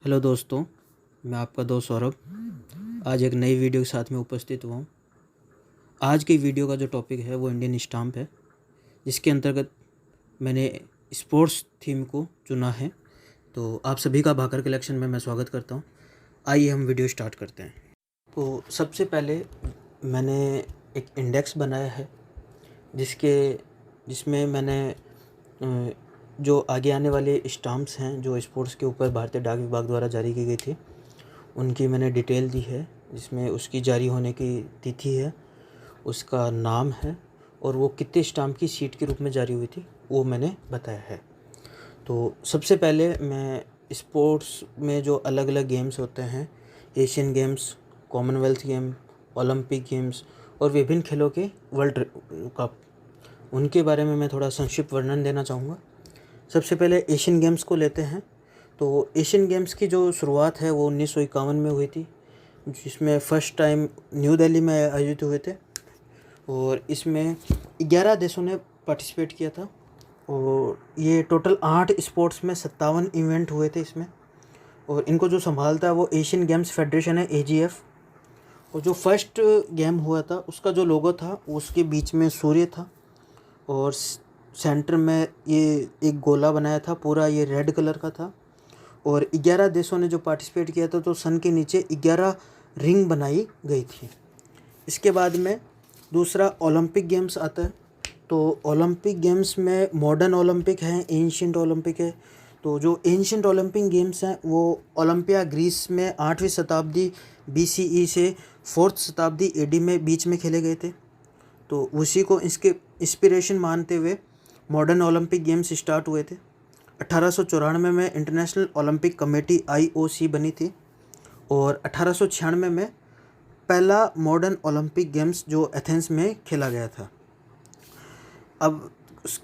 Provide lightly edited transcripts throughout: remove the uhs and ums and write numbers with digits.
Hello दोस्तों, मैं आपका दोस्त सौरभ आज एक नई वीडियो के साथ में उपस्थित हुआ हूँ। आज की वीडियो का जो टॉपिक है वो इंडियन स्टाम्प है, जिसके अंतर्गत मैंने स्पोर्ट्स थीम को चुना है। तो आप सभी का भाकर कलेक्शन में मैं स्वागत करता हूँ। आइए हम वीडियो स्टार्ट करते हैं। तो सबसे पहले मैंने एक इंडेक्स बनाया है जिसमें मैंने जो आगे आने वाले स्टाम्प्स हैं जो स्पोर्ट्स के ऊपर भारतीय डाक विभाग द्वारा जारी की गई थी उनकी मैंने डिटेल दी है, जिसमें उसकी जारी होने की तिथि है, उसका नाम है और वो कितने स्टाम्प की सीट के रूप में जारी हुई थी वो मैंने बताया है। तो सबसे पहले मैं स्पोर्ट्स में जो अलग अलग गेम्स होते हैं, Asian games, Commonwealth game, Olympic games और विभिन्न खेलों के वर्ल्ड कप, उनके बारे में मैं थोड़ा संक्षिप्त वर्णन देना चाहूँगा। सबसे पहले एशियन गेम्स को लेते हैं। तो एशियन गेम्स की जो शुरुआत है वो 1951 में हुई थी, जिसमें फ़र्स्ट टाइम न्यू दिल्ली में आयोजित हुए थे और इसमें 11 देशों ने पार्टिसिपेट किया था और ये टोटल 8 स्पोर्ट्स में 57 इवेंट हुए थे इसमें। और इनको जो संभालता है वो एशियन गेम्स फेडरेशन है, AGF। और जो फर्स्ट गेम हुआ था उसका जो लोगो था उसके बीच में सूर्य था और सेंटर में ये एक गोला बनाया था, पूरा ये रेड कलर का था। और 11 देशों ने जो पार्टिसिपेट किया था तो सन के नीचे 11 रिंग बनाई गई थी। इसके बाद में दूसरा ओलंपिक गेम्स आता है। तो ओलंपिक गेम्स में मॉडर्न ओलंपिक है, एंशिएंट ओलंपिक है। तो जो एंशिएंट ओलंपिक गेम्स हैं वो ओलंपिया ग्रीस में 8वीं शताब्दी BCE से 4th शताब्दी AD में बीच में खेले गए थे। तो उसी को इसके इंस्पिरेशन मानते हुए मॉडर्न ओलंपिक गेम्स स्टार्ट हुए थे। 1894 में इंटरनेशनल ओलंपिक कमेटी IOC बनी थी और 1896 में पहला मॉडर्न ओलंपिक गेम्स जो एथेंस में खेला गया था। अब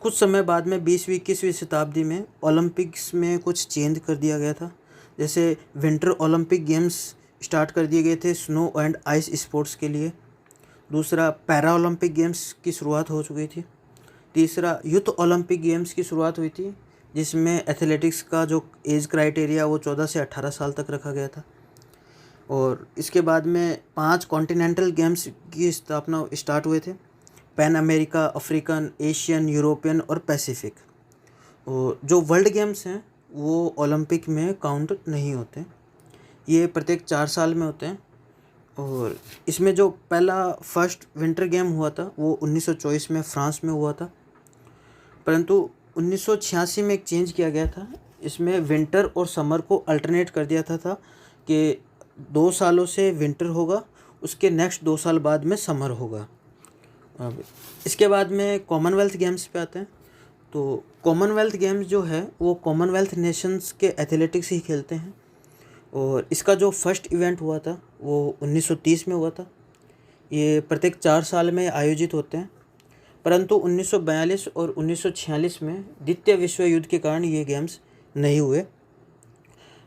कुछ समय बाद में 20वीं 21वीं शताब्दी में ओलंपिक्स में कुछ चेंज कर दिया गया था। जैसे विंटर ओलंपिक गेम्स स्टार्ट कर दिए गए थे स्नो एंड आइस स्पोर्ट्स के लिए। दूसरा पैरा ओलंपिक गेम्स की शुरुआत हो चुकी थी। तीसरा यूथ ओलंपिक गेम्स की शुरुआत हुई थी, जिसमें एथलेटिक्स का जो एज क्राइटेरिया वो 14 से 18 साल तक रखा गया था। और इसके बाद में 5 कॉन्टिनेंटल गेम्स की स्थापना स्टार्ट हुए थे, pan America, African, Asian, European और पैसिफिक। और जो वर्ल्ड गेम्स हैं वो ओलंपिक में काउंट नहीं होते, ये प्रत्येक 4 साल में होते हैं। और इसमें जो पहला फर्स्ट विंटर गेम हुआ था वो 1924 में फ्रांस में हुआ था, परंतु 1986 में एक चेंज किया गया था। इसमें विंटर और समर को अल्टरनेट कर दिया था कि 2 सालों से विंटर होगा, उसके नेक्स्ट 2 साल बाद में समर होगा। अब इसके बाद में कॉमनवेल्थ गेम्स पे आते हैं। तो कॉमनवेल्थ गेम्स जो है वो कॉमनवेल्थ नेशंस के एथलेटिक्स ही खेलते हैं और इसका जो फर्स्ट इवेंट हुआ था वो 1930 में हुआ था। ये प्रत्येक 4 साल में आयोजित होते हैं, परंतु 1942 और 1946 में द्वितीय विश्व युद्ध के कारण ये गेम्स नहीं हुए।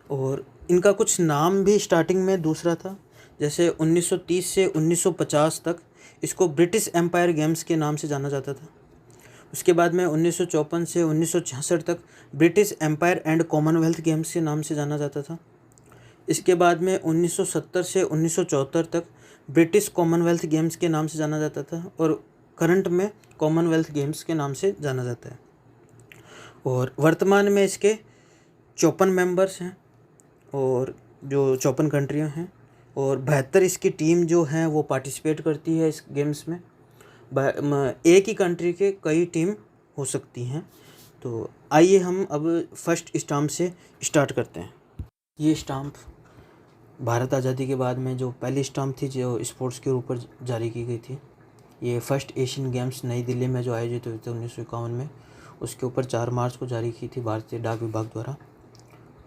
और इनका कुछ नाम भी स्टार्टिंग में दूसरा था, जैसे 1930 से 1950 तक इसको ब्रिटिश एम्पायर गेम्स के नाम से जाना जाता था। उसके बाद में 1954 से 1966 तक British Empire and Commonwealth Games के नाम से जाना जाता था। इसके बाद में 1970 से 1974 तक ब्रिटिश कॉमनवेल्थ गेम्स के नाम से जाना जाता था और करंट में कॉमनवेल्थ गेम्स के नाम से जाना जाता है। और वर्तमान में इसके 54 मेंबर्स हैं और जो 54 कंट्रियां हैं और 72 इसकी टीम जो हैं वो पार्टिसिपेट करती है इस गेम्स में। एक ही कंट्री के कई टीम हो सकती हैं। तो आइए हम अब फर्स्ट स्टाम्प से स्टार्ट करते हैं। ये स्टाम्प भारत आज़ादी के बाद में जो पहली स्टाम्प थी जो स्पोर्ट्स के ऊपर जारी की गई थी। ये फर्स्ट एशियन गेम्स नई दिल्ली में जो आयोजित हुए थे 1951 में, उसके ऊपर 4 मार्च को जारी की थी भारतीय डाक विभाग द्वारा।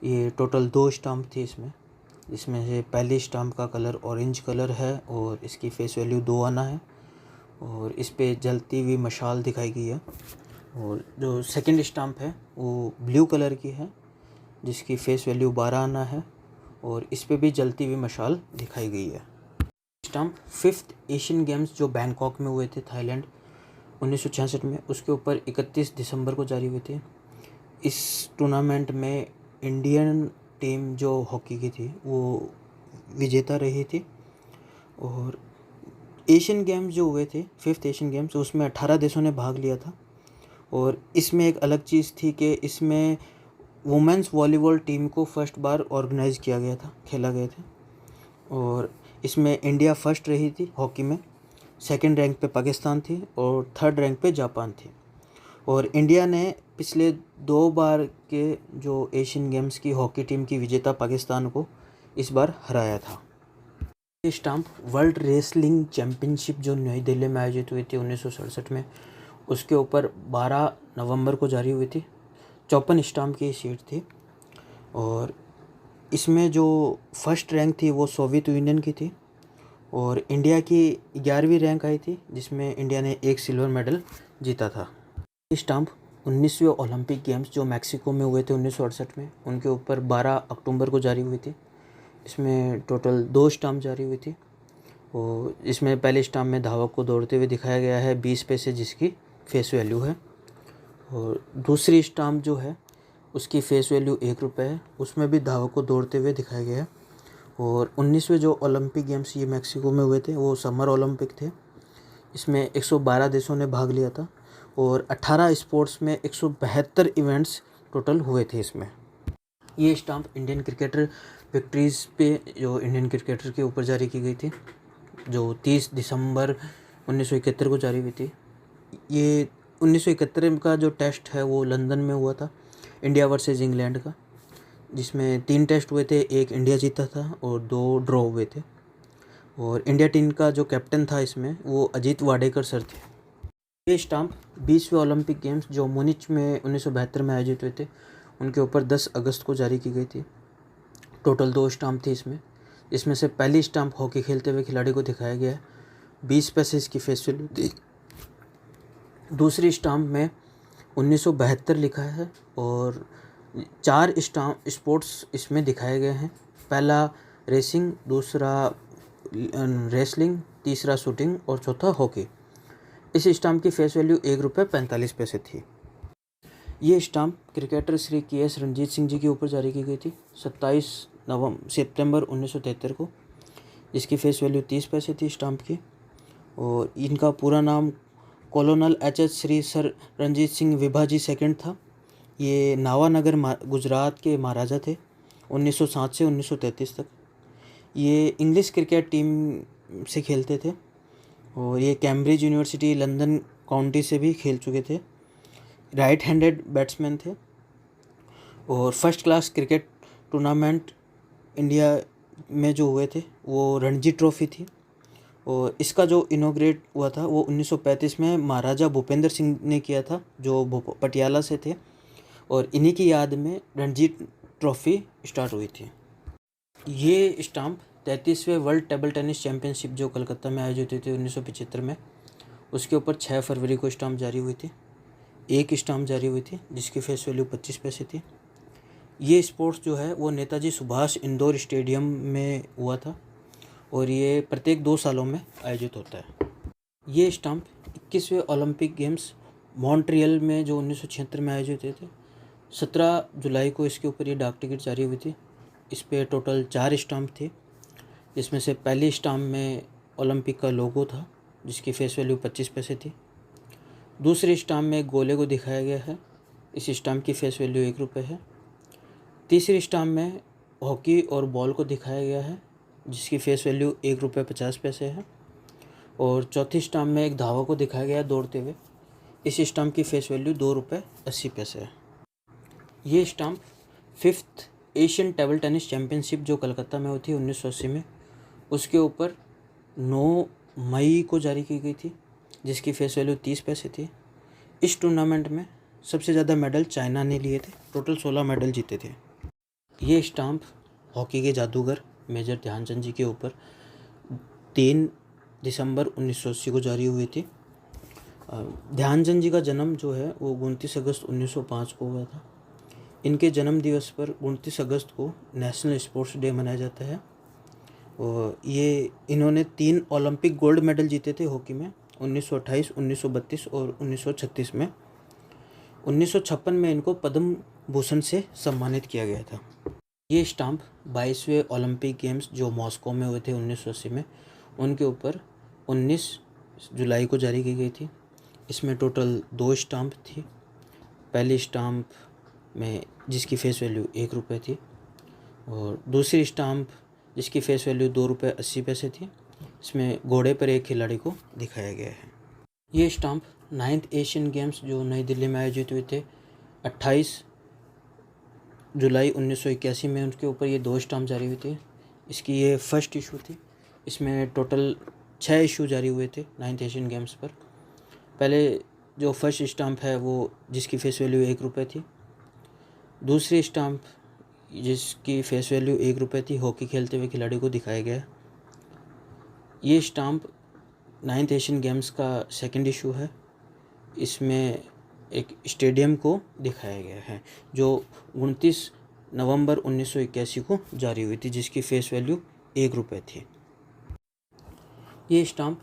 ये टोटल 2 स्टाम्प थी इसमें से पहली स्टाम्प का कलर ऑरेंज कलर है और इसकी फेस वैल्यू 2 आना है और इस पे जलती हुई मशाल दिखाई गई है। और जो सेकंड स्टाम्प है वो ब्लू कलर की है जिसकी फेस वैल्यू 12 आना है और इस पे भी जलती हुई मशाल दिखाई गई है। स्टाम्प 5th एशियन गेम्स जो बैंकॉक में हुए थे थाईलैंड 1966 में, उसके ऊपर 31 दिसंबर को जारी हुए थे। इस टूर्नामेंट में इंडियन टीम जो हॉकी की थी वो विजेता रही थी। और एशियन गेम्स जो हुए थे, 5th एशियन गेम्स, उसमें 18 देशों ने भाग लिया था। और इसमें एक अलग चीज़ थी कि इसमें वुमेंस वॉलीबॉल टीम को फर्स्ट बार ऑर्गेनाइज़ किया गया था, खेला गया था। और इसमें इंडिया फर्स्ट रही थी हॉकी में, सेकंड रैंक पे पाकिस्तान थी और थर्ड रैंक पे जापान थी। और इंडिया ने पिछले 2 बार के जो एशियन गेम्स की हॉकी टीम की विजेता पाकिस्तान को इस बार हराया था। ये स्टाम्प वर्ल्ड रेसलिंग चैम्पियनशिप जो नई दिल्ली में आयोजित हुई थी 1967 में, उसके ऊपर 12 नवंबर को जारी हुई थी। 54 स्टाम्प की सीट थी। और इसमें जो फर्स्ट रैंक थी वो सोवियत यूनियन की थी और इंडिया की 11वीं रैंक आई थी, जिसमें इंडिया ने 1 सिल्वर मेडल जीता था। ये स्टाम्प 19वें ओलंपिक गेम्स जो मैक्सिको में हुए थे 1968 में, उनके ऊपर 12 अक्टूबर को जारी हुई थी। इसमें टोटल 2 स्टाम्प जारी हुई थी। और इसमें पहले स्टाम्प में धावक को दौड़ते हुए दिखाया गया है 20 पैसे, जिसकी फेस वैल्यू है। और दूसरी स्टाम्प जो है उसकी फेस वैल्यू 1 रुपये है, उसमें भी धावक को दौड़ते हुए दिखाया गया है। और 19वें जो ओलंपिक गेम्स ये मैक्सिको में हुए थे वो समर ओलंपिक थे। इसमें 112 देशों ने भाग लिया था और 18 स्पोर्ट्स में 172 इवेंट्स टोटल हुए थे इसमें। ये स्टाम्प इंडियन क्रिकेटर विक्ट्रीज़ पे जो इंडियन क्रिकेटर के ऊपर जारी की गई थी, जो 30 दिसंबर 1971 को जारी हुई थी। ये 1971 का जो टेस्ट है वो लंदन में हुआ था, इंडिया वर्सेस इंग्लैंड का, जिसमें 3 टेस्ट हुए थे, 1 इंडिया जीता था और 2 ड्रॉ हुए थे। और इंडिया टीम का जो कैप्टन था इसमें वो अजीत वाडेकर सर थे। ये स्टाम्प 20वें ओलंपिक गेम्स जो मुनिच में 1972 में आयोजित हुए थे उनके ऊपर 10 अगस्त को जारी की गई थी। टोटल 2 स्टाम्प थी इसमें से पहली स्टाम्प हॉकी खेलते हुए खिलाड़ी को दिखाया गया है, 20 पैसे इसकी फेस वैल्यू थी। दूसरी स्टाम्प में 1972 लिखा है और 4 स्पोर्ट्स इसमें दिखाए गए हैं। पहला रेसिंग, दूसरा रेसलिंग, तीसरा शूटिंग और चौथा हॉकी। इस स्टाम्प की फेस वैल्यू 1 रुपये 45 पैसे थी। ये stamp cricketer Shri KS Ranjit Singh ji के ऊपर जारी की गई थी 27 सितंबर 1973 को, जिसकी फेस वैल्यू 30 पैसे थी स्टाम्प की। और इनका पूरा नाम colonel HH Shri sir Ranjit Singh Vibhaji second था। ये नावानगर गुजरात के महाराजा थे 1907 से 1933 तक। ये इंग्लिश क्रिकेट टीम से खेलते थे और ये कैम्ब्रिज यूनिवर्सिटी लंदन काउंटी से भी खेल चुके थे। राइट हैंडेड बैट्समैन थे और first class cricket tournament India में जो हुए थे वो रणजी ट्रॉफी थी। और इसका जो इनॉग्रेट हुआ था वो 1935 में महाराजा भूपेंद्र सिंह ने किया था, जो पटियाला से थे, और इन्हीं की याद में रणजी ट्रॉफी स्टार्ट हुई थी। ये स्टाम्प 33वें वर्ल्ड टेबल टेनिस चैम्पियनशिप जो कलकत्ता में आयोजित हुई थी 1975 में, उसके ऊपर 6 फरवरी को स्टाम्प जारी हुई थी। 1 स्टाम्प जारी हुई थी जिसकी फेस वैल्यू 25 पैसे थी। ये स्पोर्ट्स जो है वो नेताजी सुभाष इंडोर स्टेडियम में हुआ था और ये प्रत्येक 2 सालों में आयोजित होता है। ये स्टाम्प 21वें ओलंपिक गेम्स मॉन्ट्रियल में जो 1976 में आयोजित हुए थे, 17 जुलाई को इसके ऊपर ये डाक टिकट जारी हुई थी। इस पे टोटल 4 स्टाम्प थे, जिसमें से पहली स्टाम्प में ओलंपिक का लोगो था जिसकी फेस वैल्यू 25 पैसे थी। दूसरी स्टाम्प में गोले को दिखाया गया है, इस स्टाम्प की फेस वैल्यू 1 रुपये है। तीसरी स्टाम्प में हॉकी और बॉल को दिखाया गया है जिसकी फेस वैल्यू 1 रुपये 50 पैसे है। और चौथी स्टाम्प में एक धावक को दिखाया गया है दौड़ते हुए, इस स्टाम्प की फेस वैल्यू 2 रुपये 80 पैसे है। ये stamp 5th Asian table tennis championship जो कलकत्ता में हुई थी 1980 में, उसके ऊपर 9 मई को जारी की गई थी जिसकी फेस वैल्यू 30 पैसे थी। इस टूर्नामेंट में सबसे ज़्यादा मेडल चाइना ने लिए थे, टोटल 16 मेडल जीते थे। ये स्टाम्प हॉकी के जादूगर मेजर ध्यानचंद जी के ऊपर 3 दिसंबर 1980 को जारी हुई थी। ध्यानचंद जी का जन्म जो है वो 29 अगस्त 1905 को हुआ था। इनके जन्म दिवस पर 29 अगस्त को नेशनल स्पोर्ट्स डे मनाया जाता है। और ये इन्होंने 3 ओलंपिक गोल्ड मेडल जीते थे हॉकी में, 1928, 1932 और 1936 में। 1956 में इनको पद्म भूषण से सम्मानित किया गया था। ये स्टाम्प 22वें ओलंपिक गेम्स जो मॉस्को में हुए थे 1980 में, उनके ऊपर 19 जुलाई को जारी की गई थी। इसमें टोटल 2 स्टाम्प थी। पहली स्टाम्प में जिसकी फेस वैल्यू 1 रुपये थी और दूसरी स्टाम्प जिसकी फेस वैल्यू 2 रुपये 80 पैसे थी। इसमें घोड़े पर एक खिलाड़ी को दिखाया गया है। ये स्टाम्प 9th एशियन गेम्स जो नई दिल्ली में आयोजित हुए थे 28 जुलाई 1981 में, उनके ऊपर ये 2 स्टाम्प जारी हुए थे। इसकी ये फर्स्ट इशू थी। इसमें टोटल 6 इशू जारी हुए थे 9th एशियन गेम्स पर। पहले जो फर्स्ट स्टाम्प है वो जिसकी फेस वैल्यू 1 रुपये थी। दूसरी स्टाम्प जिसकी फेस वैल्यू 1 रुपये थी, हॉकी खेलते हुए खिलाड़ी को दिखाया गया। ये स्टाम्प 9th एशियन गेम्स का सेकंड इशू है। इसमें एक स्टेडियम को दिखाया गया है जो 29 नवंबर 1981 को जारी हुई थी, जिसकी फेस वैल्यू 1 रुपये थी। ये stamp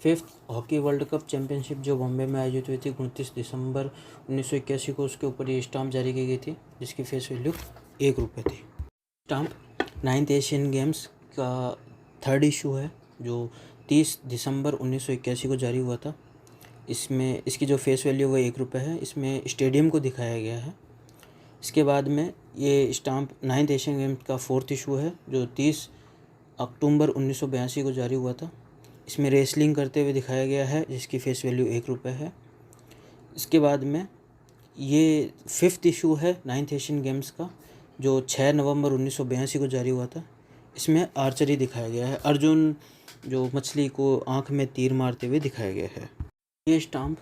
5th hockey world cup championship जो बॉम्बे में आयोजित हुई थी 29 दिसंबर 1981 को, उसके ऊपर ये स्टाम्प जारी की गई थी, जिसकी फेस वैल्यू 1 रुपये थी। स्टाम्प 9th एशियन गेम्स का थर्ड इशू है जो 30 दिसंबर 1981 को जारी हुआ था। इसमें इसकी जो फेस वैल्यू वो 1 रुपये है। इसमें स्टेडियम को दिखाया गया है। इसके बाद में ये स्टाम्प 9th एशियन गेम्स का फोर्थ इशू है जो 30 अक्टूबर 1982 को जारी हुआ था। इसमें रेसलिंग करते हुए दिखाया गया है, जिसकी फेस वैल्यू 1 रुपये है। इसके बाद में ये फिफ्थ इशू है 9th एशियन गेम्स का जो 6 नवंबर 1982 को जारी हुआ था। इसमें आर्चरी दिखाया गया है, अर्जुन जो मछली को आँख में तीर मारते हुए दिखाया गया है। ये स्टाम्प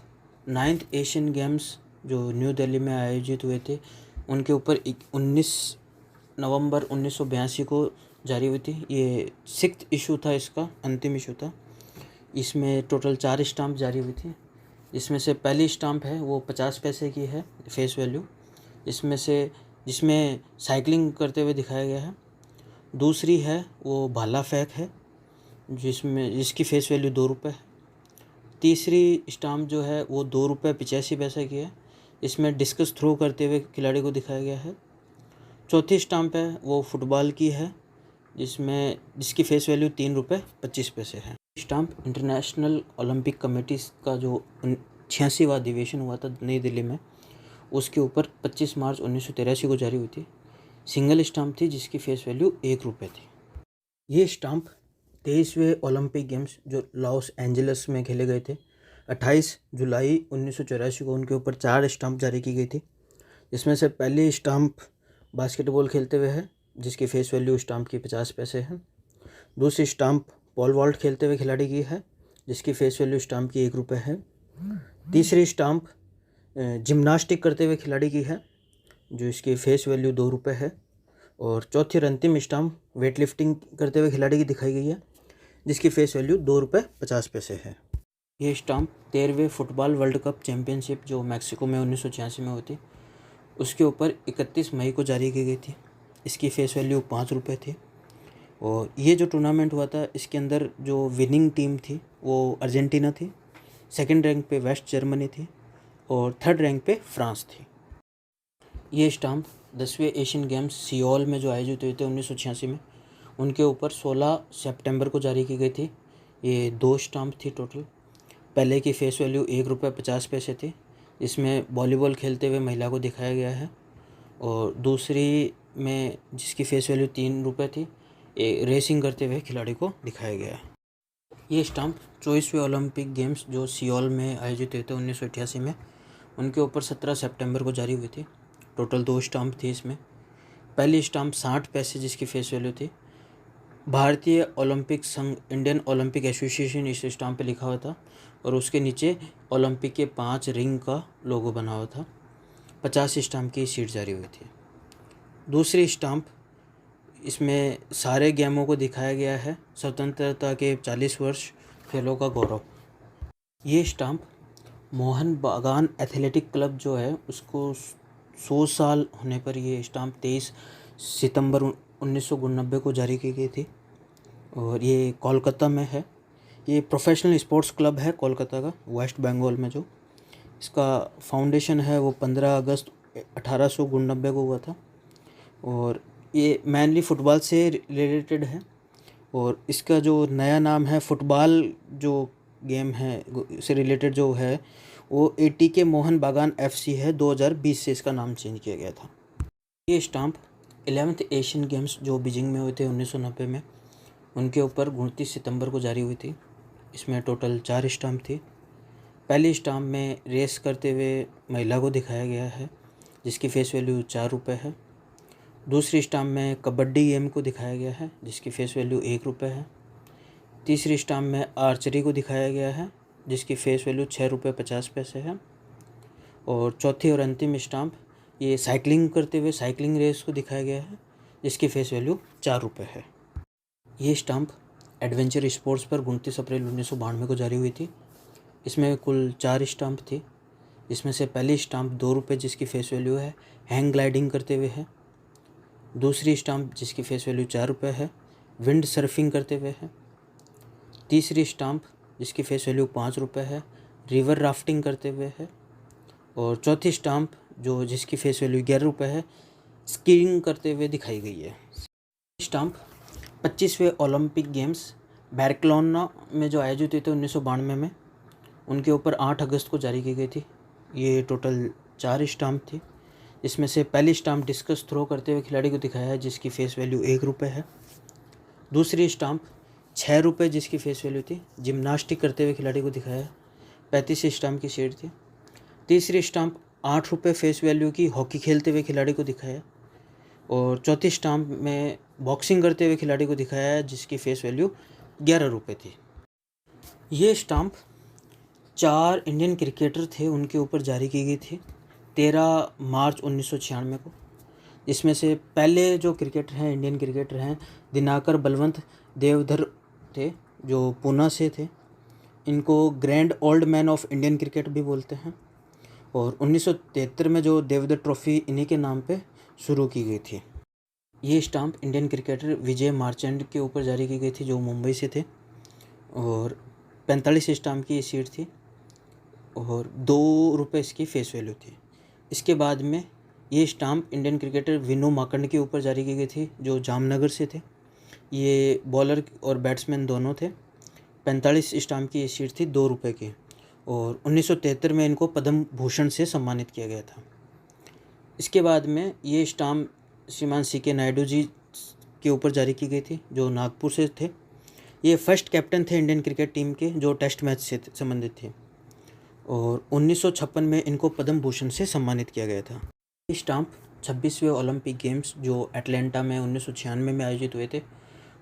9th एशियन गेम्स जो न्यू दिल्ली में आयोजित हुए थे उनके ऊपर 19 नवंबर 1982 को जारी हुई थी। ये 6th इशू था, इसका अंतिम इशू था। इसमें टोटल 4 स्टाम्प जारी हुई थी। इसमें से पहली स्टाम्प है वो 50 पैसे की है फेस वैल्यू, जिसमें साइकिलिंग करते हुए दिखाया गया है। दूसरी है वो भाला फेंक है जिसकी फेस वैल्यू 2 रुपये है। तीसरी स्टाम्प जो है वो 2 रुपये 85 पैसे की है। इसमें डिस्कस थ्रो करते हुए खिलाड़ी को दिखाया गया है। चौथी स्टाम्प है वो फुटबॉल की है जिसकी फेस वैल्यू 3 रुपये 25 पैसे है। स्टाम्प इंटरनेशनल ओलंपिक कमेटी का जो 86वां अधिवेशन हुआ था नई दिल्ली में, उसके ऊपर 25 मार्च 1983 को जारी हुई थी। सिंगल स्टाम्प थी जिसकी फेस वैल्यू 1 रुपये थी। ये स्टाम्प 23वें ओलंपिक गेम्स जो लॉस एंजलिस में खेले गए थे 28 जुलाई 1984 को, उनके ऊपर 4 स्टाम्प जारी की गई थी। इसमें से पहली स्टाम्प बास्केटबॉल खेलते हुए है जिसकी फेस वैल्यू स्टाम्प की 50 पैसे है। दूसरी स्टाम्प पॉल वॉल्ट खेलते हुए खिलाड़ी की है जिसकी फेस वैल्यू स्टाम्प की 1 रुपये है। तीसरी स्टाम्प जिम्नास्टिक करते हुए खिलाड़ी की है जो इसकी फेस वैल्यू 2 रुपये है। और चौथी और अंतिम स्टाम्प वेट लिफ्टिंग करते हुए खिलाड़ी की दिखाई गई है जिसकी फेस वैल्यू 2 रुपये 50 पैसे है। ये स्टाम्प 13वें फुटबॉल वर्ल्ड कप चैम्पियनशिप जो मैक्सिको में 1986 में हुई थी उसके ऊपर 31 मई को जारी की गई थी। इसकी फेस वैल्यू 5 रुपये थी। और ये जो टूर्नामेंट हुआ था इसके अंदर जो विनिंग टीम थी वो अर्जेंटीना थी, सेकंड रैंक पे वेस्ट जर्मनी थी और थर्ड रैंक पे फ्रांस थी। ये स्टाम्प 10वें एशियन गेम्स सियोल में जो आयोजित हुए थे 1986 में, उनके ऊपर 16 सितंबर को जारी की गई थी। ये 2 स्टाम्प थी टोटल। पहले की फेस वैल्यू 1 रुपये 50 पैसे थी, इसमें वॉलीबॉल खेलते हुए महिला को दिखाया गया है। और दूसरी में जिसकी फेस वैल्यू 3 रुपये थी, रेसिंग करते हुए खिलाड़ी को दिखाया गया है। ये स्टाम्प 24वें ओलंपिक गेम्स जो सियोल में आयोजित हुए थे 1988 में, उनके ऊपर 17 सितंबर को जारी हुई थी। टोटल 2 स्टाम्प थी इसमें। पहली स्टाम्प 60 पैसे जिसकी फेस वैल्यू थी। भारतीय ओलंपिक संघ इंडियन ओलंपिक एसोसिएशन इस स्टाम्प पे लिखा हुआ था और उसके नीचे ओलंपिक के 5 रिंग का लोगो बना हुआ था। 50 स्टाम्प की सीट जारी हुई थी। दूसरी स्टाम्प इसमें सारे गेमों को दिखाया गया है। स्वतंत्रता के 40 वर्ष खेलों का गौरव। ये स्टाम्प मोहन बागान एथलेटिक क्लब जो है उसको 100 साल होने पर ये स्टाम्प 23 सितंबर 1989 को जारी की गई थी और ये कोलकाता में है। ये प्रोफेशनल स्पोर्ट्स क्लब है कोलकाता का, वेस्ट बंगाल में। जो इसका फाउंडेशन है वो 15 अगस्त 1889 को हुआ था और ये मेनली फ़ुटबॉल से रिलेटेड है और इसका जो नया नाम है फुटबॉल जो गेम है से रिलेटेड जो है वो ATK मोहन बागान FC है। 2020 से इसका नाम चेंज किया गया था। ये स्टाम्प 11th एशियन गेम्स जो बीजिंग में हुए थे 1990 में, उनके ऊपर 29 सितंबर को जारी हुई थी। इसमें टोटल 4 स्टाम्प थी। पहली स्टाम्प में रेस करते हुए महिला को दिखाया गया है जिसकी फेस वैल्यू 4 रुपये है। दूसरी स्टाम्प में कबड्डी गेम को दिखाया गया है जिसकी फेस वैल्यू 1 रुपये है। तीसरी स्टाम्प में आर्चरी को दिखाया गया है जिसकी फेस वैल्यू 6 रुपये 50 पैसे है। और चौथी और अंतिम स्टाम्प ये साइकिलिंग करते हुए साइकिलिंग रेस को दिखाया गया है जिसकी फेस वैल्यू 4 रुपये है। ये स्टाम्प एडवेंचर स्पोर्ट्स पर 29 अप्रैल 1992 को जारी हुई थी। इसमें कुल 4 स्टाम्प थी, जिसमें से पहली स्टाम्प 2 रुपये जिसकी फेस वैल्यू है हैंग ग्लाइडिंग करते हुए है। दूसरी स्टाम्प जिसकी फेस वैल्यू 4 रुपये है विंड सर्फिंग करते हुए है। तीसरी स्टाम्प जिसकी फेस वैल्यू 5 रुपये है रिवर राफ्टिंग करते हुए है। और चौथी स्टाम्प जो जिसकी फेस वैल्यू 11 रुपये है स्कीइंग करते हुए दिखाई गई है। स्टाम्प 25वें ओलंपिक गेम्स बार्सिलोना में जो आयोजित हुए थे 1992 में, उनके ऊपर 8 अगस्त को जारी की गई थी। ये टोटल 4 स्टाम्प थी। इसमें से पहली स्टाम्प डिस्कस थ्रो करते हुए खिलाड़ी को दिखाया है जिसकी फेस वैल्यू 1 रुपये है। दूसरी स्टाम्प 6 रुपये जिसकी फेस वैल्यू थी जिम्नास्टिक करते हुए खिलाड़ी को दिखाया है। 35 स्टाम्प की शेड थी। तीसरी स्टाम्प 8 रुपये फेस वैल्यू की हॉकी खेलते हुए खिलाड़ी को दिखाया। और चौथी स्टाम्प में बॉक्सिंग करते हुए खिलाड़ी को दिखाया है जिसकी फेस वैल्यू 11 रुपये थी। ये स्टाम्प 4 इंडियन क्रिकेटर थे उनके ऊपर जारी की गई थी 13 मार्च 1996 को। इसमें से पहले जो क्रिकेटर हैं इंडियन क्रिकेटर हैं दिनाकर बलवंत देवधर थे जो पूना से थे। इनको grand old man of Indian cricket भी बोलते हैं। और 1973 में जो देवधर ट्रॉफी इन्हीं के नाम पे शुरू की गई थी। ये स्टाम्प इंडियन क्रिकेटर विजय मार्चेंट के ऊपर जारी की गई थी जो मुंबई से थे। और 45 स्टाम्प की सीट थी और 2 रुपये इसकी फेस वैल्यू थी। इसके बाद में ये stamp Indian cricketer Vinoo Mankad के ऊपर जारी की गई थी जो जामनगर से थे। ये बॉलर और बैट्समैन दोनों थे। 45 स्टाम्प की ये सीट थी 2 रुपये की। और 1973 में इनको पद्म भूषण से सम्मानित किया गया था। इसके बाद में ये स्टाम्प श्रीमान CK नायडू जी के ऊपर जारी की गई थी जो नागपुर से थे। ये फर्स्ट कैप्टन थे इंडियन क्रिकेट टीम के जो टेस्ट मैच से संबंधित थे। और 1956 में इनको पद्म भूषण से सम्मानित किया गया था। ये स्टाम्प 26वें ओलंपिक गेम्स जो एटलांटा में 1996 में आयोजित हुए थे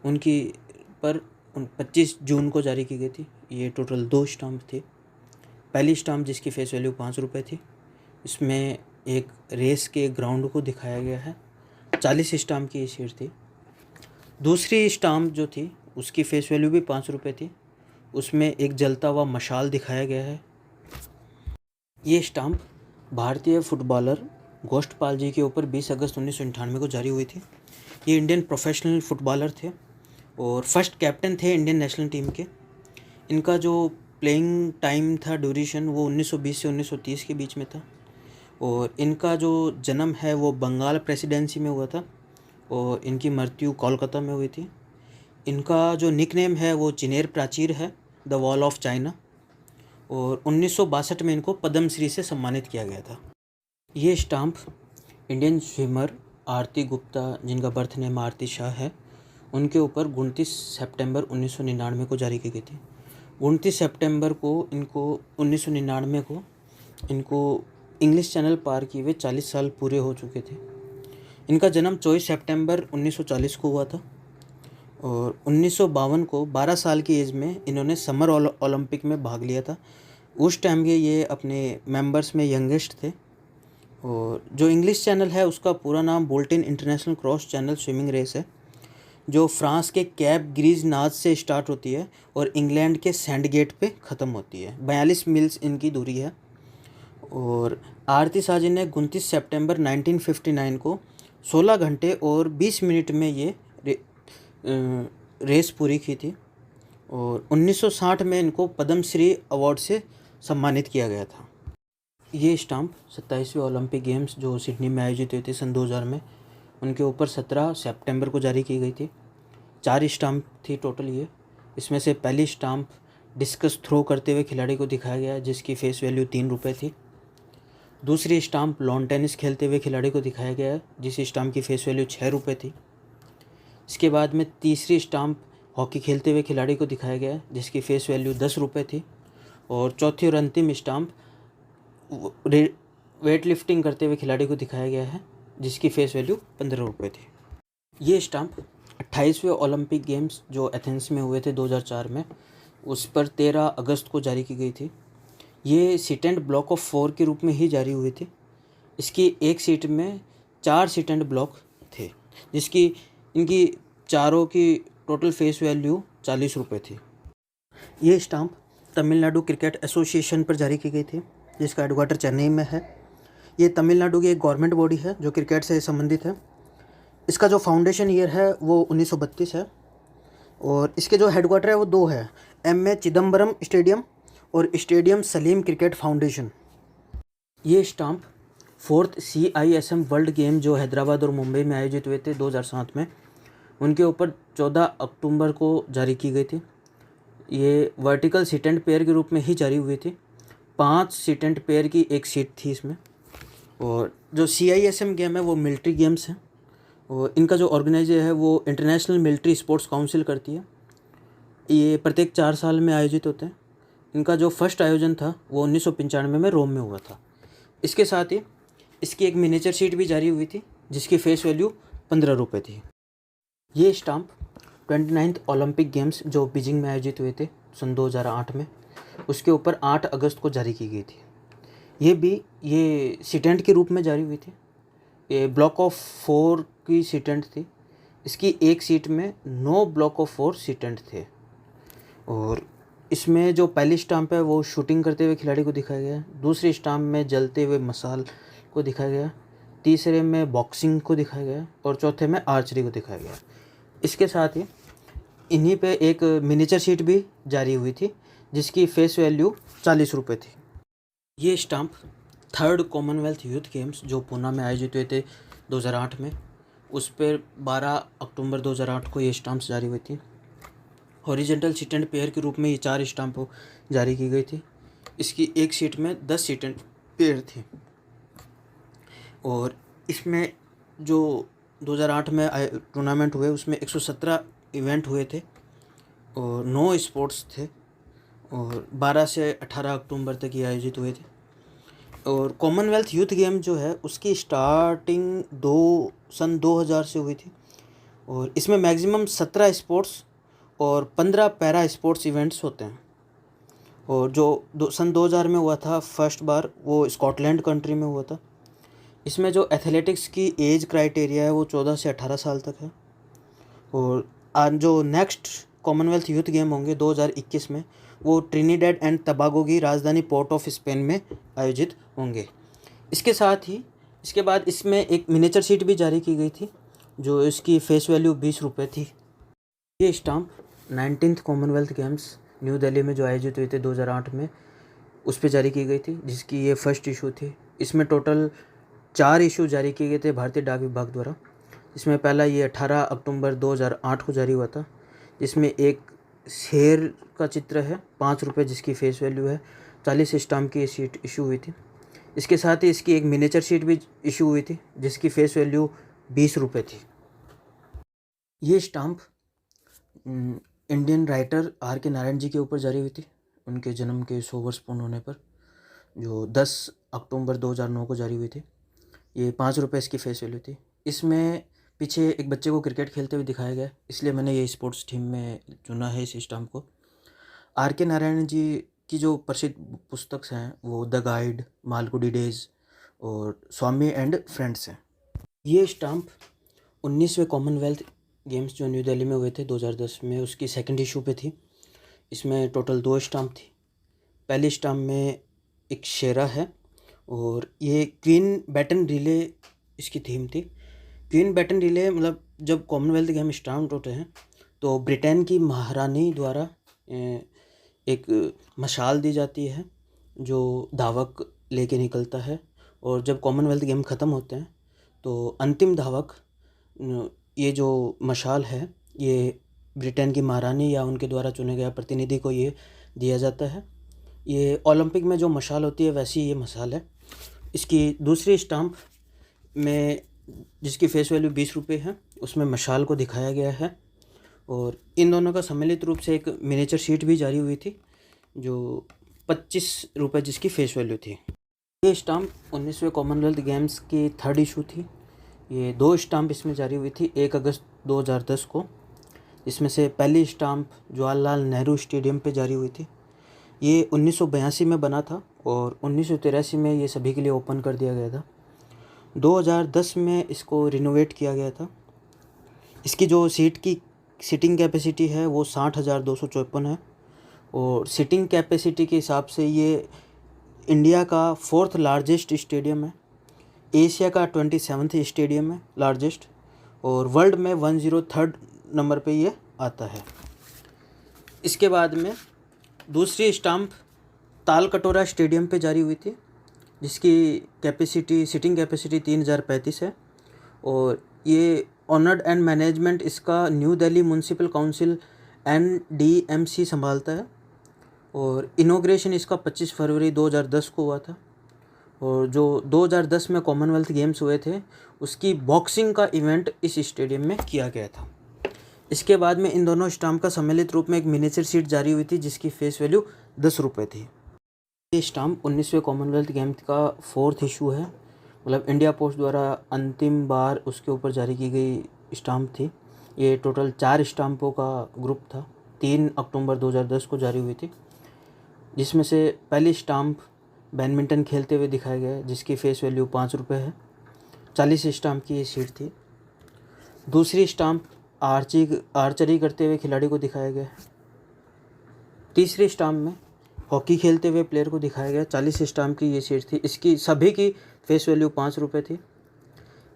उनकी पर 25 जून को जारी की गई थी। ये टोटल 2 स्टाम्प थे। पहली स्टाम्प जिसकी फेस वैल्यू 5 रुपये थी, इसमें एक रेस के ग्राउंड को दिखाया गया है। 40 स्टाम्प की ये शेयर थी। दूसरी स्टाम्प जो थी उसकी फेस वैल्यू भी 5 रुपये थी। उसमें एक जलता हुआ मशाल दिखाया गया है। ये स्टाम्प भारतीय फुटबॉलर गोष्ठपाल जी के ऊपर 20 अगस्त 1998 को जारी हुई थी। ये इंडियन प्रोफेशनल फुटबॉलर थे और फर्स्ट कैप्टन थे इंडियन नेशनल टीम के। इनका जो प्लेइंग टाइम था ड्यूरेशन वो 1920 से 1930 के बीच में था। और इनका जो जन्म है वो बंगाल प्रेसिडेंसी में हुआ था और इनकी मृत्यु कोलकाता में हुई थी। इनका जो निकनेम है वो चिनेर प्राचीर है, द वॉल ऑफ चाइना। और 1962 में इनको पद्मश्री से सम्मानित किया गया था। ये stamp Indian swimmer Aarti Gupta जिनका बर्थ नेम आरती शाह है उनके ऊपर 29 सितंबर 1999 को जारी की गई थी। 29 सितंबर को इनको 1999 को इनको इंग्लिश चैनल पार किए हुए 40 साल पूरे हो चुके थे। इनका जन्म 24 सितंबर 1940 को हुआ था। और 1952 को 12 साल की एज में इन्होंने समर ओलंपिक में भाग लिया था। उस टाइम के ये अपने मेंबर्स में यंगेस्ट थे। और जो इंग्लिश चैनल है उसका पूरा नाम Bolton International Cross Channel Swimming Race है जो फ्रांस के कैप ग्रीज नाज से स्टार्ट होती है और इंग्लैंड के सैंडगेट पे ख़त्म होती है। 42 मील्स इनकी दूरी है। और आरती शाह जी ने 29 सितंबर 1959 को 16 घंटे और 20 मिनट में ये रेस पूरी की थी। और 1960 में इनको पद्मश्री अवार्ड से सम्मानित किया गया था। ये स्टाम्प 27वें ओलंपिक गेम्स जो सिडनी में आयोजित हुए थे सन 2000 में उनके ऊपर 17 सितंबर को जारी की गई थी। 4 स्टाम्प थी टोटल ये। इसमें से पहली स्टाम्प डिस्कस थ्रो करते हुए खिलाड़ी को दिखाया गया जिसकी फेस वैल्यू 3 रुपये थी। दूसरी स्टाम्प लॉन टेनिस खेलते हुए खिलाड़ी को दिखाया गया है जिस स्टाम्प की फेस वैल्यू 6 रुपये थी। इसके बाद में तीसरी स्टाम्प हॉकी खेलते हुए खिलाड़ी को दिखाया गया है जिसकी फेस वैल्यू 10 रुपये थी। और चौथी और अंतिम स्टाम्प वेट लिफ्टिंग करते हुए खिलाड़ी को दिखाया गया है जिसकी फेस वैल्यू 15 रुपये थी। ये स्टाम्प 28वें ओलंपिक गेम्स जो एथेंस में हुए थे 2004 में, उस पर 13 अगस्त को जारी की गई थी। ये सीट एंड ब्लॉक ऑफ 4 के रूप में ही जारी हुई थी। इसकी एक सीट में 4 सीट एंड ब्लॉक थे जिसकी इनकी चारों की टोटल फेस वैल्यू 40 रुपये थी। ये स्टाम्प तमिलनाडु क्रिकेट एसोसिएशन पर जारी की गई थी जिसका हेडक्वार्टर चेन्नई में है। ये तमिलनाडु की एक गवर्नमेंट बॉडी है जो क्रिकेट से संबंधित है। इसका जो फाउंडेशन ईयर है वो 1932 है और इसके जो हेडक्वार्टर है वो 2 है, एम.ए. चिदम्बरम स्टेडियम और स्टेडियम सलीम क्रिकेट फाउंडेशन। ये stamp 4th CISM world game जो हैदराबाद और मुंबई में आयोजित हुए थे 2007 में, उनके ऊपर 14 अक्टूबर को जारी की गई थी। ये वर्टिकल सीट एंड पेयर के रूप में ही जारी हुई थी। 5 सीट एंड पेयर की एक सीट थी इसमें। और जो CISM गेम है वो मिलिट्री गेम्स हैं और इनका जो ऑर्गेनाइजर है वो इंटरनेशनल मिलिट्री स्पोर्ट्स काउंसिल करती है। ये प्रत्येक 4 साल में आयोजित होते हैं। इनका जो फर्स्ट आयोजन था वो 1995 में रोम में हुआ था। इसके साथ ही इसकी एक मिनिएचर शीट भी जारी हुई थी जिसकी फेस वैल्यू 15 रुपये थी। ये स्टाम्प 29th ओलंपिक गेम्स जो बीजिंग में आयोजित हुए थे सन 2008 में, उसके ऊपर 8 अगस्त को जारी की गई थी। ये सीटेंट के रूप में जारी हुई थी। ये ब्लॉक ऑफ 4 की सीटेंट थी। इसकी एक सीट में 9 ब्लॉक ऑफ 4 सीटेंट थे। और इसमें जो पहली स्टाम्प है वो शूटिंग करते हुए खिलाड़ी को दिखाया गया है। दूसरी स्टाम्प में जलते हुए मसाल को दिखाया गया। तीसरे में बॉक्सिंग को दिखाया गया और चौथे में आर्चरी को दिखाया गया। इसके साथ ही इन्हीं पे एक मिनिएचर शीट भी जारी हुई थी जिसकी फेस वैल्यू 40 रुपये थी। ये stamp 3rd Commonwealth youth games जो पूना में आयोजित हुए थे 2008 में, उस पर 12 अक्टूबर 2008 को ये स्टाम्प्स जारी हुई थी। हॉरिजेंटल सीट एंड पेयर के रूप में ये 4 स्टाम्प जारी की गई थी। इसकी एक सीट में 10 सीट एंड पेयर थी। और इसमें जो 2008 में टूर्नामेंट हुए उसमें 117 इवेंट हुए थे और 9 स्पोर्ट्स थे और 12 से 18 अक्टूबर तक ये आयोजित हुए थे। और कॉमनवेल्थ यूथ गेम जो है उसकी स्टार्टिंग सन 2000 से हुई थी और इसमें मैक्सिमम 17 स्पोर्ट्स और 15 पैरा स्पोर्ट्स इवेंट्स होते हैं। और जो सन 2000 में हुआ था फर्स्ट बार वो स्कॉटलैंड कंट्री में हुआ था। इसमें जो एथलेटिक्स की एज क्राइटेरिया है वो 14 से 18 साल तक है। और जो नेक्स्ट कॉमनवेल्थ यूथ गेम होंगे 2021 में वो ट्रिनिडेड एंड टबागो की राजधानी पोर्ट ऑफ स्पेन में आयोजित होंगे। इसके साथ ही इसके बाद इसमें एक मिनिएचर शीट भी जारी की गई थी जो इसकी फेस वैल्यू 20 रुपये थी। ये stamp 19th Commonwealth games new Delhi में जो आयोजित हुए थे 2008 में, उस पर जारी की गई थी जिसकी ये फर्स्ट इशू थी। इसमें टोटल 4 इशू जारी किए गए थे भारतीय डाक विभाग द्वारा। इसमें पहला ये 18 अक्टूबर 2008 को जारी हुआ था जिसमें एक शेर का चित्र है 5 रुपये जिसकी फेस वैल्यू है। 40 स्टाम्प की शीट इशू हुई थी। इसके साथ ही इसकी एक मिनिएचर शीट भी इशू हुई थी जिसकी फेस वैल्यू 20 रुपये थी। ये stamp Indian writer R.K. Narayan ji के ऊपर जारी हुई थी उनके जन्म के 100 वर्ष पूर्ण होने पर, जो 10 अक्टूबर 2009 को जारी हुई थी। ये 5 रुपये इसकी फेस वैल्यू थी। इसमें पीछे एक बच्चे को क्रिकेट खेलते हुए दिखाया गया इसलिए मैंने ये स्पोर्ट्स टीम में चुना है इस स्टाम्प को। R.K. नारायण जी की जो प्रसिद्ध पुस्तक हैं वो द गाइड, मालगुडी डेज और स्वामी एंड फ्रेंड्स हैं। ये स्टाम्प 19वें कॉमनवेल्थ गेम्स जो न्यू दिल्ली में हुए थे 2010 में उसकी सेकंड इशू पे थी। इसमें टोटल 2 स्टाम्प थी। पहली स्टाम्प में एक शेरा है और ये क्वीन बैटन रिले इसकी थीम थी। क्वीन बैटन रिले मतलब जब कॉमनवेल्थ गेम स्टार्ट होते हैं तो ब्रिटेन की महारानी द्वारा एक मशाल दी जाती है जो धावक लेके निकलता है और जब कॉमनवेल्थ गेम ख़त्म होते हैं तो अंतिम धावक ये जो मशाल है ये ब्रिटेन की महारानी या उनके द्वारा चुने गए प्रतिनिधि को ये दिया जाता है। ये ओलंपिक में जो मशाल होती है वैसी ये मशाल है। इसकी दूसरी स्टाम्प में जिसकी फेस वैल्यू 20 रुपये है उसमें मशाल को दिखाया गया है और इन दोनों का सम्मिलित रूप से एक मिनिएचर शीट भी जारी हुई थी जो 25 रुपये जिसकी फेस वैल्यू थी। ये स्टाम्प 19वें कॉमनवेल्थ गेम्स की थर्ड इशू थी। ये 2 स्टाम्प इसमें जारी हुई थी 1 अगस्त 2010 को। इसमें से पहली स्टाम्प जवाहरलाल नेहरू स्टेडियम पे जारी हुई थी। ये 1982 में बना था और 1983 में ये सभी के लिए ओपन कर दिया गया था। 2010 में इसको रिनोवेट किया गया था। इसकी जो सीटिंग कैपेसिटी है वो 60,254 है और सीटिंग कैपेसिटी के हिसाब से ये इंडिया का 4th लार्जेस्ट स्टेडियम है, एशिया का 27th स्टेडियम है लार्जेस्ट और वर्ल्ड में 103rd नंबर पे ये आता है। इसके बाद में दूसरी स्टाम्प तालकटोरा स्टेडियम पे जारी हुई थी जिसकी सीटिंग कैपेसिटी 3035 है और ये ऑनर्ड एंड मैनेजमेंट इसका new Delhi municipal council NDMC संभालता है और इनॉग्रेशन इसका 25 फरवरी 2010 को हुआ था और जो 2010 में कॉमनवेल्थ गेम्स हुए थे उसकी बॉक्सिंग का इवेंट इस स्टेडियम में किया गया था। इसके बाद में इन दोनों स्टाम्प का सम्मिलित रूप में एक मिनिएचर शीट जारी हुई थी जिसकी फेस वैल्यू 10 रुपये थी। ये स्टाम्प 19वें कॉमनवेल्थ गेम्स का 4th इशू है, मतलब इंडिया पोस्ट द्वारा अंतिम बार उसके ऊपर जारी की गई स्टाम्प थी। ये टोटल 4 स्टाम्पों का ग्रुप था। 3 अक्टूबर 2010 को जारी हुई थी जिसमें से पहली स्टाम्प बैडमिंटन खेलते हुए दिखाया गया है जिसकी फेस वैल्यू 5 रुपये है। 40 स्टाम्प की ये शीट थी। दूसरी स्टाम्प आर्चरी करते हुए खिलाड़ी को दिखाया गया है। तीसरी स्टाम्प में हॉकी खेलते हुए प्लेयर को दिखाया गया। 40 स्टाम्प की ये शीट थी। इसकी सभी की फेस वैल्यू 5 रुपये थी।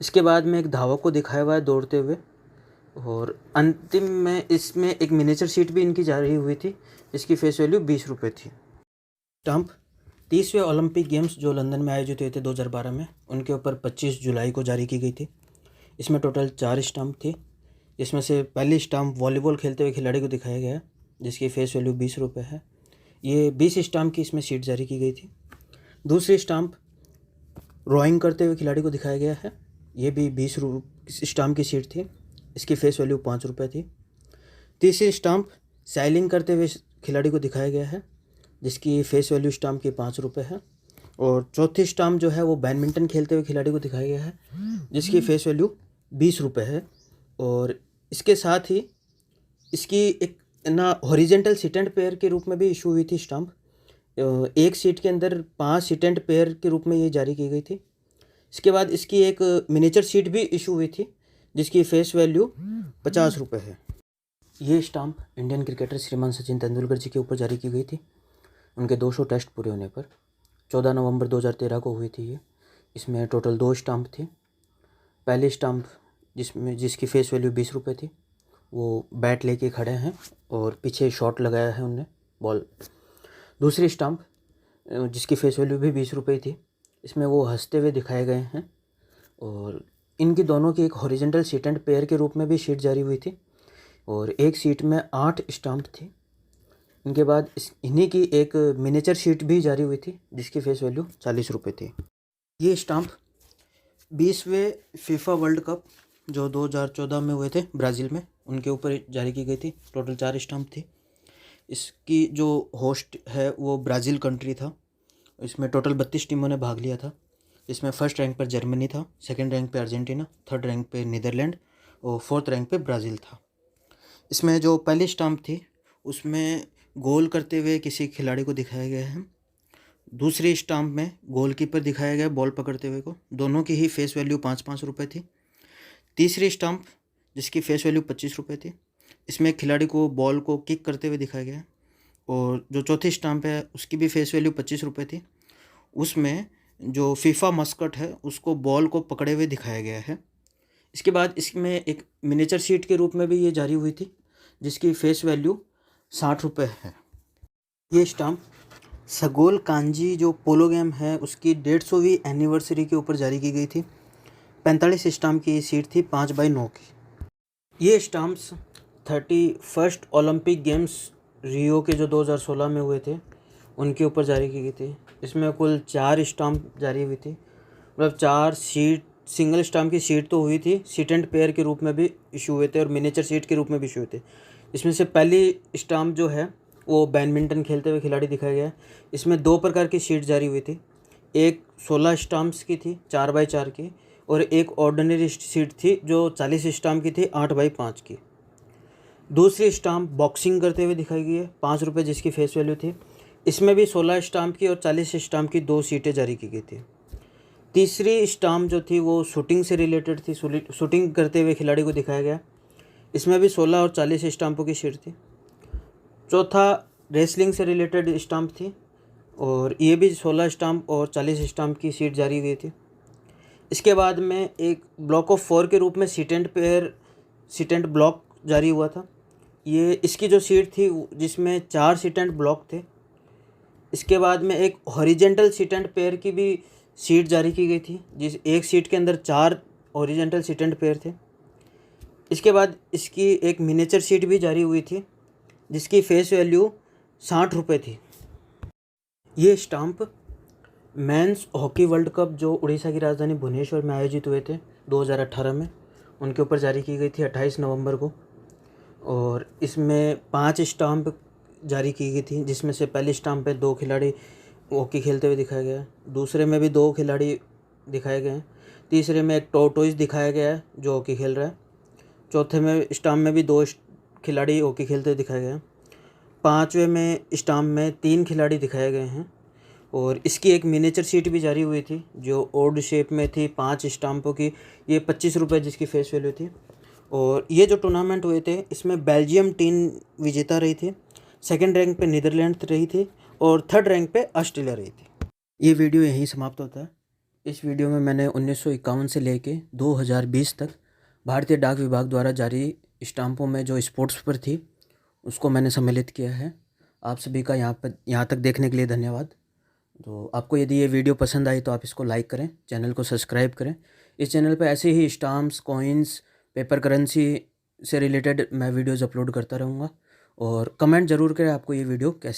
इसके बाद में एक धावक को दिखाया हुआ है दौड़ते हुए और अंतिम में इसमें एक मिनिएचर शीट भी इनकी जारी हुई थी जिसकी फेस वैल्यू 20 रुपये थी। स्टाम्प 30वें ओलंपिक गेम्स जो लंदन में आयोजित हुए थे 2012 में उनके ऊपर 25 जुलाई को जारी की गई थी। इसमें टोटल 4 स्टाम्प थी। इसमें से पहली स्टाम्प वॉलीबॉल खेलते हुए खिलाड़ी को दिखाया गया है जिसकी फेस वैल्यू 20 रुपये है। ये 20 स्टाम्प की इसमें शीट जारी की गई थी। दूसरी स्टाम्प रोइंग करते हुए खिलाड़ी को दिखाया गया है। ये भी 20 स्टाम्प की शीट थी। इसकी फेस वैल्यू 5 रुपये थी। तीसरी स्टाम्प साइलिंग करते हुए खिलाड़ी को दिखाया गया है जिसकी फेस वैल्यू स्टाम्प की 5 रुपये है। और चौथी स्टाम्प जो है वो बैडमिंटन खेलते हुए खिलाड़ी को दिखाया गया है जिसकी फेस वैल्यू 20 रुपये है। और इसके साथ ही इसकी एक हॉरिजेंटल सीटेंट पेयर के रूप में भी इशू हुई थी स्टाम्प। एक सीट के अंदर 5 सीटेंट पेयर के रूप में ये जारी की गई थी। इसके बाद इसकी एक मिनिएचर शीट भी इशू हुई थी जिसकी फेस वैल्यू 50 रुपये है। ये स्टाम्प इंडियन क्रिकेटर श्रीमान सचिन तेंदुलकर जी के ऊपर जारी की गई थी उनके 200 टेस्ट पूरे होने पर। 14 नवंबर 2013 को हुई थी ये। इसमें टोटल 2 स्टाम्प थी। पहली स्टाम्प जिसकी फेस वैल्यू 20 रुपये थी वो बैट लेके खड़े हैं और पीछे शॉट लगाया है उनने बॉल। दूसरी स्टाम्प जिसकी फेस वैल्यू भी 20 रुपये थी इसमें वो हंसते हुए दिखाए गए हैं और इनकी दोनों की एक हॉरिजेंटल सीट एंड पेयर के रूप में भी शीट जारी हुई थी और एक सीट में 8 स्टाम्प थी। इनके बाद इन्हीं की एक मिनिएचर शीट भी जारी हुई थी जिसकी फेस वैल्यू 40 रुपये थी। ये स्टाम्प 20वें फीफा वर्ल्ड कप जो 2014 में हुए थे ब्राज़ील में उनके ऊपर जारी की गई थी। टोटल 4 स्टाम्प थी। इसकी जो होस्ट है वो ब्राज़ील कंट्री था। इसमें टोटल 32 टीमों ने भाग लिया था। इसमें फर्स्ट रैंक पर जर्मनी था, सेकंड रैंक पे अर्जेंटीना, थर्ड रैंक पे नीदरलैंड और फोर्थ रैंक पे ब्राज़ील था। इसमें जो पहली स्टाम्प थी उसमें गोल करते हुए किसी खिलाड़ी को दिखाया गया है। दूसरी स्टाम्प में गोलकीपर दिखाया गया बॉल पकड़ते हुए को। दोनों की ही फेस वैल्यू 5-5 रुपये थी। तीसरी स्टाम्प जिसकी फेस वैल्यू 25 रुपये थी इसमें खिलाड़ी को बॉल को किक करते हुए दिखाया गया। और जो चौथी स्टाम्प है उसकी भी फेस वैल्यू 25 रुपये थी। उसमें जो फीफा मस्कट है उसको बॉल को पकड़े हुए दिखाया गया है। इसके बाद इसमें एक मिनिएचर शीट के रूप में भी ये जारी हुई थी जिसकी फेस वैल्यू 60 रुपये है। ये स्टाम्प सगोल कांजी जो पोलो गेम है उसकी 150वीं एनिवर्सरी के ऊपर जारी की गई थी 45 स्टाम्प की सीट थी 5/9 की। ये स्टाम्प्स 31st ओलंपिक गेम्स रियो के जो 2016 में हुए थे उनके ऊपर जारी की गई थी। इसमें कुल 4 स्टाम्प जारी हुई थी, मतलब 4 सीट, सिंगल स्टाम्प की सीट तो हुई थी, सीट एंड पेयर के रूप में भी इशू हुए थे और मिनिएचर सीट के रूप में भी इशू हुए थे। इसमें से पहली स्टाम्प जो है वो बैडमिंटन खेलते हुए खिलाड़ी दिखाया गया है। इसमें 2 प्रकार की सीट जारी हुई थी, एक 16 स्टाम्प्स की थी 4/4 की, और एक ऑर्डिनरी सीट थी जो 40 स्टाम्प की थी 8/5 की। दूसरी स्टाम्प बॉक्सिंग करते हुए दिखाई गई है, 5 रुपये जिसकी फेस वैल्यू थी। इसमें भी 16 स्टाम्प की और 40 स्टाम्प की 2 सीटें जारी की गई थी। तीसरी स्टाम्प जो थी वो शूटिंग से रिलेटेड थी, शूटिंग करते हुए खिलाड़ी को दिखाया गया। इसमें भी 16 और 40 स्टाम्पों की सीट थी। चौथा रेसलिंग से रिलेटेड स्टाम्प थी और ये भी 16 स्टाम्प और 40 स्टाम्प की सीट जारी हुई थी। इसके बाद में एक ब्लॉक ऑफ 4 के रूप में सीट एंड ब्लॉक जारी हुआ था। ये इसकी जो सीट थी जिसमें 4 सीट एंड ब्लॉक थे। इसके बाद में एक हॉरिजेंटल सीट एंड पेयर की भी सीट जारी की गई थी, जिस एक सीट के अंदर 4 हॉरिजेंटल सीट एंड पेयर थे। इसके बाद इसकी एक मिनिएचर सीट भी जारी हुई थी जिसकी फेस वैल्यू 60 रुपये थी। ये stamp men's hockey world cup जो उड़ीसा की राजधानी भुवनेश्वर में आयोजित हुए थे 2018 में, उनके ऊपर जारी की गई थी 28 नवंबर को। और इसमें 5 स्टाम्प जारी की गई थी, जिसमें से पहली स्टाम्प पे 2 खिलाड़ी हॉकी खेलते हुए दिखाया गया है, दूसरे में भी 2 खिलाड़ी दिखाए गए हैं, तीसरे में एक टॉर्टोइज दिखाया गया है जो हॉकी खेल रहा है, चौथे में स्टाम्प में भी 2 खिलाड़ी हॉकी खेलते हुए दिखाए गए हैं, 5वें में स्टाम्प में 3 खिलाड़ी दिखाए गए हैं। और इसकी एक मिनिएचर सीट भी जारी हुई थी जो ओड शेप में थी 5 स्टाम्पों की, ये 25 रुपये जिसकी फेस वैल्यू थी। और ये जो टूर्नामेंट हुए थे इसमें बेल्जियम टीम विजेता रही थी, सेकंड रैंक पे नीदरलैंड रही थी और थर्ड रैंक पे ऑस्ट्रेलिया रही थी। ये वीडियो यहीं समाप्त होता है। इस वीडियो में मैंने 1951 से लेके 2020 तक भारतीय डाक विभाग द्वारा जारी स्टाम्पों में जो स्पोर्ट्स पर थी उसको मैंने सम्मिलित किया है। आप सभी का यहाँ तक देखने के लिए धन्यवाद। तो आपको यदि ये वीडियो पसंद आई तो आप इसको लाइक करें, चैनल को सब्सक्राइब करें। इस चैनल पर ऐसे ही स्टाम्प्स, कॉइन्स, पेपर करेंसी से रिलेटेड मैं वीडियोज़ अपलोड करता रहूँगा। और कमेंट ज़रूर करें आपको ये वीडियो कैसी